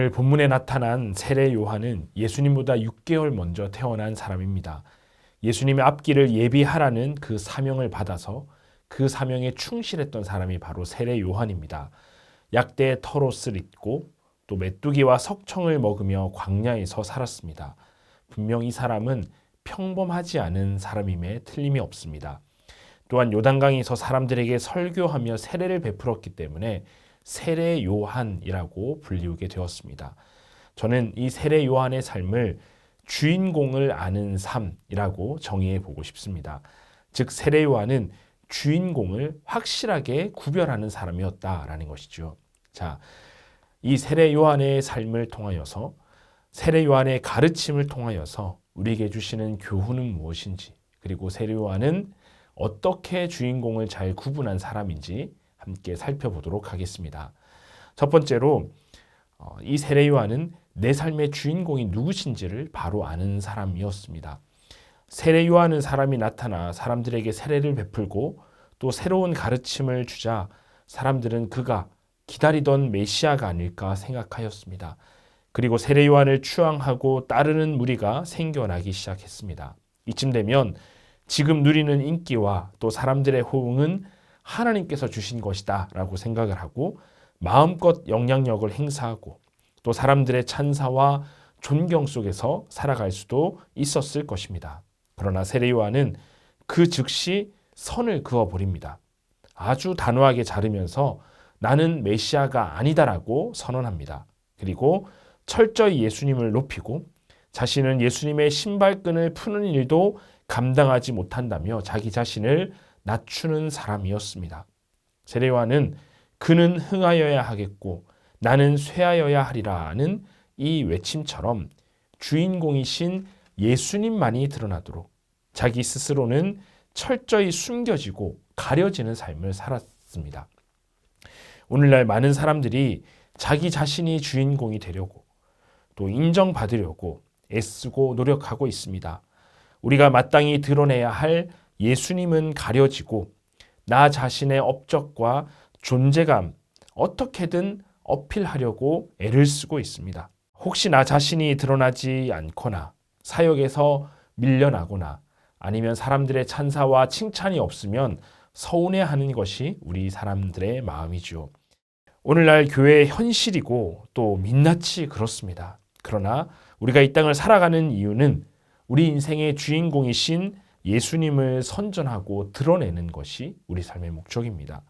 오늘 본문에 나타난 세례 요한은 예수님보다 6개월 먼저 태어난 사람입니다. 예수님의 앞길을 예비하라는 그 사명을 받아서 그 사명에 충실했던 사람이 바로 세례 요한입니다. 약대의 털옷을 입고 또 메뚜기와 석청을 먹으며 광야에서 살았습니다. 분명 이 사람은 평범하지 않은 사람임에 틀림이 없습니다. 또한 요단강에서 사람들에게 설교하며 세례를 베풀었기 때문에 세례 요한이라고 불리우게 되었습니다. 저는 이 세례 요한의 삶을 주인공을 아는 삶이라고 정의해 보고 싶습니다. 즉 세례 요한은 주인공을 확실하게 구별하는 사람이었다라는 것이죠. 자, 이 세례 요한의 삶을 통하여서 세례 요한의 가르침을 통하여서 우리에게 주시는 교훈은 무엇인지, 그리고 세례 요한은 어떻게 주인공을 잘 구분한 사람인지 함께 살펴보도록 하겠습니다. 첫 번째로 이 세례 요한은 내 삶의 주인공이 누구신지를 바로 아는 사람이었습니다. 세례 요한은 사람이 나타나 사람들에게 세례를 베풀고 또 새로운 가르침을 주자 사람들은 그가 기다리던 메시아가 아닐까 생각하였습니다. 그리고 세례 요한을 추앙하고 따르는 무리가 생겨나기 시작했습니다. 이쯤 되면 지금 누리는 인기와 또 사람들의 호응은 하나님께서 주신 것이다 라고 생각을 하고 마음껏 영향력을 행사하고 또 사람들의 찬사와 존경 속에서 살아갈 수도 있었을 것입니다. 그러나 세례 요한은 그 즉시 선을 그어버립니다. 아주 단호하게 자르면서 나는 메시아가 아니다라고 선언합니다. 그리고 철저히 예수님을 높이고 자신은 예수님의 신발끈을 푸는 일도 감당하지 못한다며 자기 자신을 낮추는 사람이었습니다. 세례 요한은 그는 흥하여야 하겠고 나는 쇠하여야 하리라는 이 외침처럼 주인공이신 예수님만이 드러나도록 자기 스스로는 철저히 숨겨지고 가려지는 삶을 살았습니다. 오늘날 많은 사람들이 자기 자신이 주인공이 되려고 또 인정받으려고 애쓰고 노력하고 있습니다. 우리가 마땅히 드러내야 할 예수님은 가려지고 나 자신의 업적과 존재감 어떻게든 어필하려고 애를 쓰고 있습니다. 혹시 나 자신이 드러나지 않거나 사역에서 밀려나거나 아니면 사람들의 찬사와 칭찬이 없으면 서운해하는 것이 우리 사람들의 마음이죠. 오늘날 교회의 현실이고 또 민낯이 그렇습니다. 그러나 우리가 이 땅을 살아가는 이유는 우리 인생의 주인공이신 예수님을 선전하고 드러내는 것이 우리 삶의 목적입니다.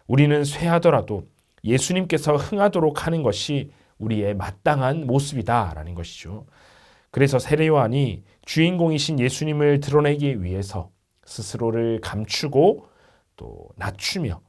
우리는 쇠하더라도 예수님께서 흥하도록 하는 것이 우리의 마땅한 모습이다라는 것이죠. 그래서 세례 요한이 주인공이신 예수님을 드러내기 위해서 스스로를 감추고 또 낮추며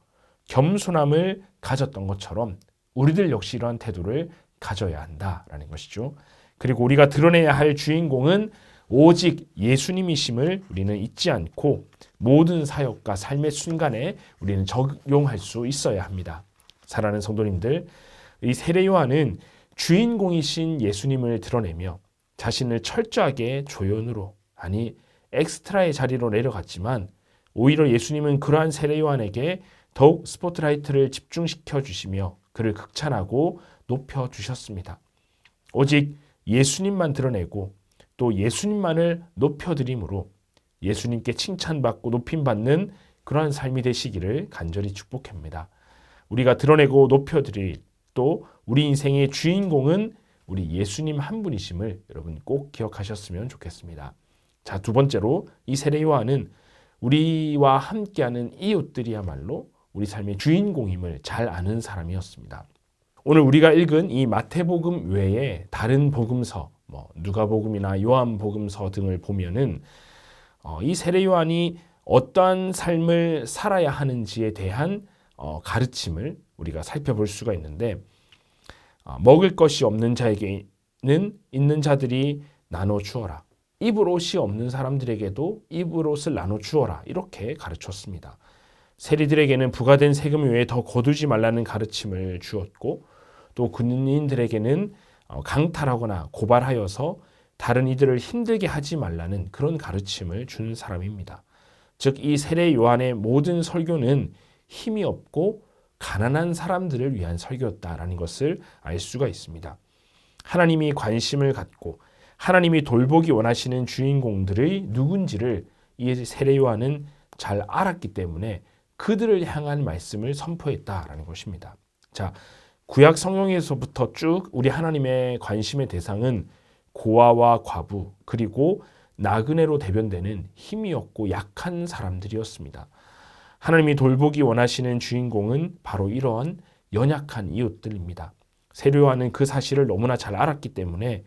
겸손함을 가졌던 것처럼 우리들 역시 이러한 태도를 가져야 한다라는 것이죠. 그리고 우리가 드러내야 할 주인공은 오직 예수님이심을 우리는 잊지 않고 모든 사역과 삶의 순간에 우리는 적용할 수 있어야 합니다. 사랑하는 성도님들, 이 세례 요한은 주인공이신 예수님을 드러내며 자신을 철저하게 조연으로 아니 엑스트라의 자리로 내려갔지만 오히려 예수님은 그러한 세례 요한에게 더욱 스포트라이트를 집중시켜 주시며 그를 극찬하고 높여 주셨습니다. 오직 예수님만 드러내고 또 예수님만을 높여드림으로 예수님께 칭찬받고 높임받는 그러한 삶이 되시기를 간절히 축복합니다. 우리가 드러내고 높여드릴 또 우리 인생의 주인공은 우리 예수님 한 분이심을 여러분 꼭 기억하셨으면 좋겠습니다. 자, 두 번째로 이 세례 요한은 우리와 함께하는 이웃들이야말로 우리 삶의 주인공임을 잘 아는 사람이었습니다. 오늘 우리가 읽은 이 마태복음 외에 다른 복음서, 누가복음이나 요한복음서 등을 보면은 이 세례 요한이 어떠한 삶을 살아야 하는지에 대한 가르침을 우리가 살펴볼 수가 있는데 먹을 것이 없는 자에게는 있는 자들이 나눠 주어라. 입을 옷이 없는 사람들에게도 입을 옷을 나눠 주어라. 이렇게 가르쳤습니다. 세리들에게는 부과된 세금 외에 더 거두지 말라는 가르침을 주었고 또 군인들에게는 강탈하거나 고발하여서 다른 이들을 힘들게 하지 말라는 그런 가르침을 준 사람입니다. 즉 이 세례 요한의 모든 설교는 힘이 없고 가난한 사람들을 위한 설교였다라는 것을 알 수가 있습니다. 하나님이 관심을 갖고 하나님이 돌보기 원하시는 주인공들의 누군지를 이 세례 요한은 잘 알았기 때문에 그들을 향한 말씀을 선포했다라는 것입니다. 자, 구약 성경에서부터 쭉 우리 하나님의 관심의 대상은 고아와 과부 그리고 나그네로 대변되는 힘이 없고 약한 사람들이었습니다. 하나님이 돌보기 원하시는 주인공은 바로 이러한 연약한 이웃들입니다. 세례 요한은 그 사실을 너무나 잘 알았기 때문에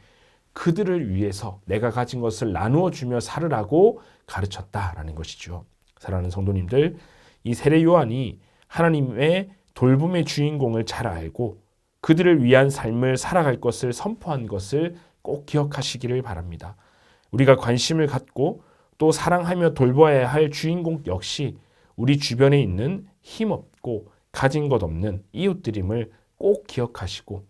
그들을 위해서 내가 가진 것을 나누어 주며 살으라고 가르쳤다라는 것이죠. 사랑하는 성도님들, 이 세례 요한이 하나님의 돌봄의 주인공을 잘 알고 그들을 위한 삶을 살아갈 것을 선포한 것을 꼭 기억하시기를 바랍니다. 우리가 관심을 갖고 또 사랑하며 돌봐야 할 주인공 역시 우리 주변에 있는 힘없고 가진 것 없는 이웃들임을 꼭 기억하시고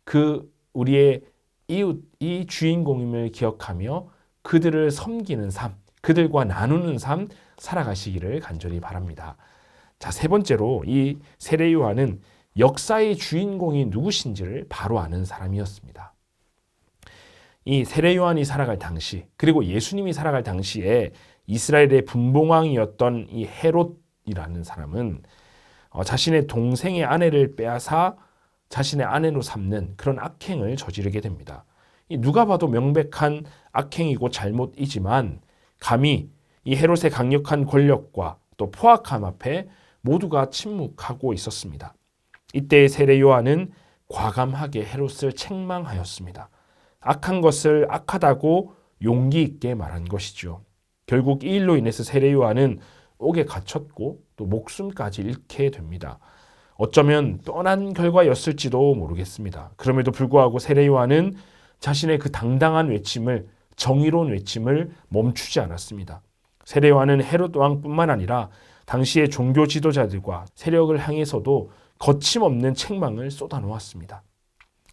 그 우리의 이웃이 주인공임을 기억하며 그들을 섬기는 삶, 그들과 나누는 삶 살아가시기를 간절히 바랍니다. 자, 세 번째로 이 세례 요한은 역사의 주인공이 누구신지를 바로 아는 사람이었습니다. 이 세례 요한이 살아갈 당시 그리고 예수님이 살아갈 당시에 이스라엘의 분봉왕이었던 이 헤롯이라는 사람은 자신의 동생의 아내를 빼앗아 자신의 아내로 삼는 그런 악행을 저지르게 됩니다. 누가 봐도 명백한 악행이고 잘못이지만 감히 이 헤롯의 강력한 권력과 또 포악함 앞에 모두가 침묵하고 있었습니다. 이때 세례 요한은 과감하게 헤롯을 책망하였습니다. 악한 것을 악하다고 용기 있게 말한 것이죠. 결국 이 일로 인해서 세례 요한은 옥에 갇혔고 또 목숨까지 잃게 됩니다. 어쩌면 뻔한 결과였을지도 모르겠습니다. 그럼에도 불구하고 세례 요한은 자신의 그 당당한 외침을, 정의로운 외침을 멈추지 않았습니다. 세례 요한은 헤롯 왕뿐만 아니라 당시의 종교 지도자들과 세력을 향해서도 거침없는 책망을 쏟아놓았습니다.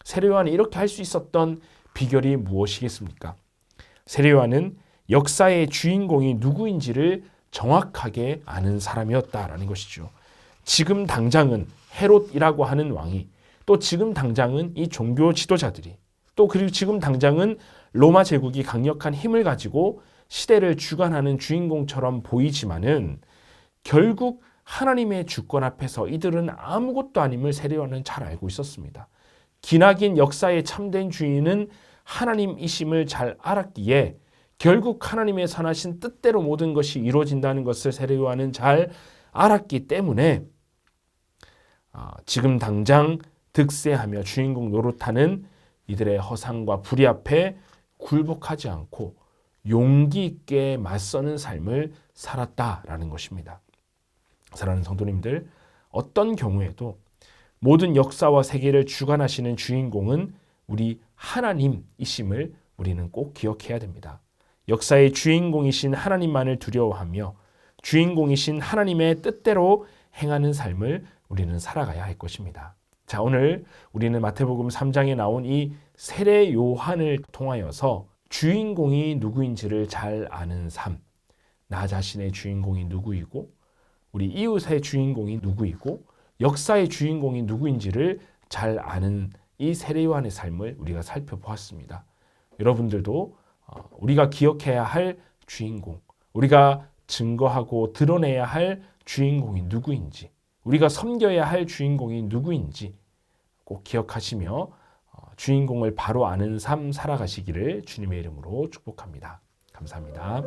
세례 요한이 이렇게 할 수 있었던 비결이 무엇이겠습니까? 세례 요한은 역사의 주인공이 누구인지를 정확하게 아는 사람이었다라는 것이죠. 지금 당장은 헤롯이라고 하는 왕이, 또 지금 당장은 이 종교 지도자들이, 또 그리고 지금 당장은 로마 제국이 강력한 힘을 가지고 시대를 주관하는 주인공처럼 보이지만은 결국 하나님의 주권 앞에서 이들은 아무것도 아님을 세례 요한은 잘 알고 있었습니다. 기나긴 역사의 참된 주인은 하나님이심을 잘 알았기에 결국 하나님의 선하신 뜻대로 모든 것이 이루어진다는 것을 세례 요한은 잘 알았기 때문에 지금 당장 득세하며 주인공 노릇하는 이들의 허상과 불의 앞에 굴복하지 않고 용기 있게 맞서는 삶을 살았다라는 것입니다. 사랑하는 성도님들, 어떤 경우에도 모든 역사와 세계를 주관하시는 주인공은 우리 하나님이심을 우리는 꼭 기억해야 됩니다. 역사의 주인공이신 하나님만을 두려워하며 주인공이신 하나님의 뜻대로 행하는 삶을 우리는 살아가야 할 것입니다. 자, 오늘 우리는 마태복음 3장에 나온 이 세례 요한을 통하여서 주인공이 누구인지를 잘 아는 삶, 나 자신의 주인공이 누구이고 우리 이웃의 주인공이 누구이고 역사의 주인공이 누구인지를 잘 아는 이 세례 요한의 삶을 우리가 살펴보았습니다. 여러분들도 우리가 기억해야 할 주인공, 우리가 증거하고 드러내야 할 주인공이 누구인지, 우리가 섬겨야 할 주인공이 누구인지 꼭 기억하시며 주인공을 바로 아는 삶 살아가시기를 주님의 이름으로 축복합니다. 감사합니다.